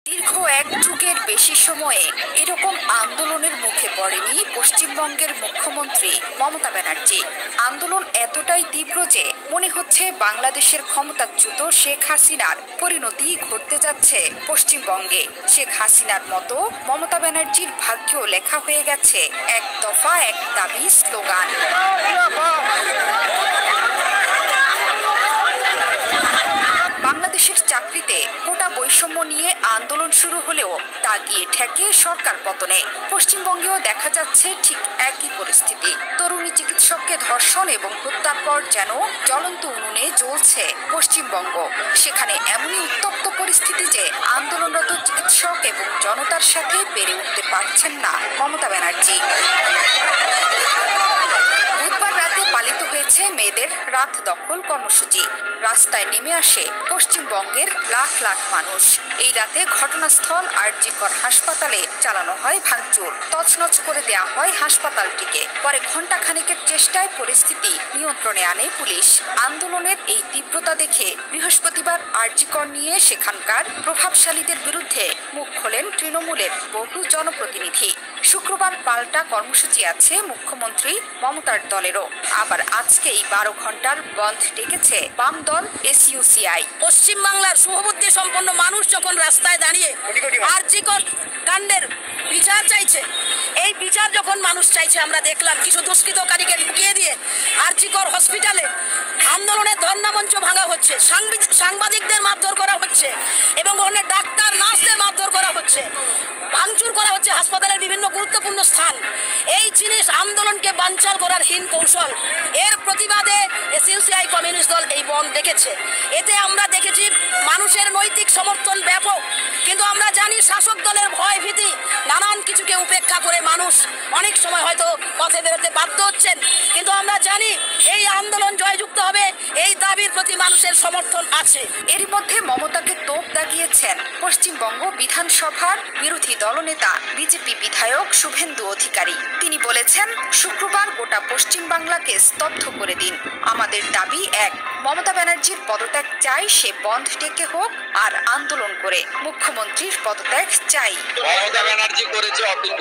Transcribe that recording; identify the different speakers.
Speaker 1: দীর্ঘ এক যুগের বেশি সময়ে এরকম আন্দোলনের মুখে পড়েনি পশ্চিমবঙ্গের মুখ্যমন্ত্রী মমতা ব্যানার্জি। আন্দোলন এতটাই তীব্র যে মনে হচ্ছে বাংলাদেশের ক্ষমতাচ্যুত শেখ হাসিনার পরিণতি ঘটতে যাচ্ছে পশ্চিমবঙ্গে। শেখ হাসিনার মতো মমতা ব্যানার্জির ভাগ্যেও লেখা হয়ে গেছে এক দফা এক দাবি স্লোগান। বাংলাদেশের চাকরিতে কোটা বৈষম্য নিয়ে আন্দোলন শুরু হলেও তা গিয়ে ঠেকে সরকার পতনে। পশ্চিমবঙ্গেও দেখা যাচ্ছে ঠিক একই পরিস্থিতি। তরুণী চিকিৎসককে ধর্ষণ এবং হত্যার পর যেন জ্বলন্ত উনুনে জ্বলছে পশ্চিমবঙ্গ। সেখানে এমনই উত্তপ্ত পরিস্থিতি যে আন্দোলনরত চিকিৎসক এবং জনতার সাথে পেরে উঠতে পারছেন না মমতা ব্যানার্জি। বুধবার রাতে পালিত হয়েছে মেয়েদের রাত দখল কর্মসূচি। রাস্তায় নেমে আসে পশ্চিমবঙ্গের লাখ লাখ মানুষ। এই রাতে ঘটনাস্থল আরজি কর হাসপাতালে চালানো হয় ভাঙচুর, তছনছ করে দেয়া হয় হাসপাতালটিকে। পরে ঘণ্টাখানেকের চেষ্টায় পরিস্থিতি নিয়ন্ত্রণে আনে পুলিশ। আন্দোলনের এই তীব্রতা দেখে বৃহস্পতিবার আরজি কর নিয়ে সেখানকার প্রভাবশালীদের বিরুদ্ধে মুখ খোলেন তৃণমূলের বহু জনপ্রতিনিধি। শুক্রবার পাল্টা কর্মসূচি আছে মুখ্যমন্ত্রী মমতার দলেরও। আবার আজকেই 12 ঘন্টার বন্ধ ডেকেছে বাম দল এসইউসিআই।
Speaker 2: পশ্চিমবাংলার শুভবুদ্ধি সম্পন্ন মানুষ যখন রাস্তায় দাঁড়িয়ে আরজি কর কাণ্ডের বিচার চাইছে, এই বিচার যখন মানুষ চাইছে, আমরা দেখলাম কিছু দুষ্কৃতকারীকে ঢুকিয়ে দিয়ে আরজি কর হসপিটালে আন্দোলনের ধর্ণামঞ্চ ভাঙা হচ্ছে, সাংবাদিকদের মারধর করা হচ্ছে এবং অনেক ডাক্তার নার্সদের মারধর করা হচ্ছে, ভাঙচুর করা হচ্ছে হাসপাতালের বিভিন্ন গুরুত্বপূর্ণ স্থান। এই জিনিস আন্দোলনকে বানচাল করার হীন কৌশল। এর প্রতিবাদে এসইউসিআই কমিউনিস্ট দল এই বন্ধ ডেকেছে। এতে আমরা দেখেছি মানুষের নৈতিক সমর্থন ব্যাপক, কিন্তু আমরা জানি শাসক দলের ভয় ভীতি নানান কিছুকে উপেক্ষা করে মানুষ অনেক সময় হয়তো পথে বেরোতে বাধ্য হচ্ছেন, কিন্তু আমরা জানি এই আন্দোলন জয়যুক্ত হবে, এই দাবির প্রতি মানুষের সমর্থন আছে।
Speaker 1: এর মধ্যে মমতাকে তোপ দাগিয়েছেন পশ্চিমবঙ্গ বিধানসভার বিরোধী দলনেতা বিজেপি বিধায়ক শুভেন্দু অধিকারী। তিনি বলেছেন, শুক্রবার গোটা পশ্চিমবাংলাকে স্তব্ধ করে দিন। আমাদের দাবি এক, মমতা ব্যানার্জির পদত্যাগ চাই, সে বন্ধ ডেকে হোক আর আন্দোলন করে। মুখ্যমন্ত্রীর পদত্যাগ চাই।
Speaker 3: মমতা ব্যানার্জি করেছে অপিল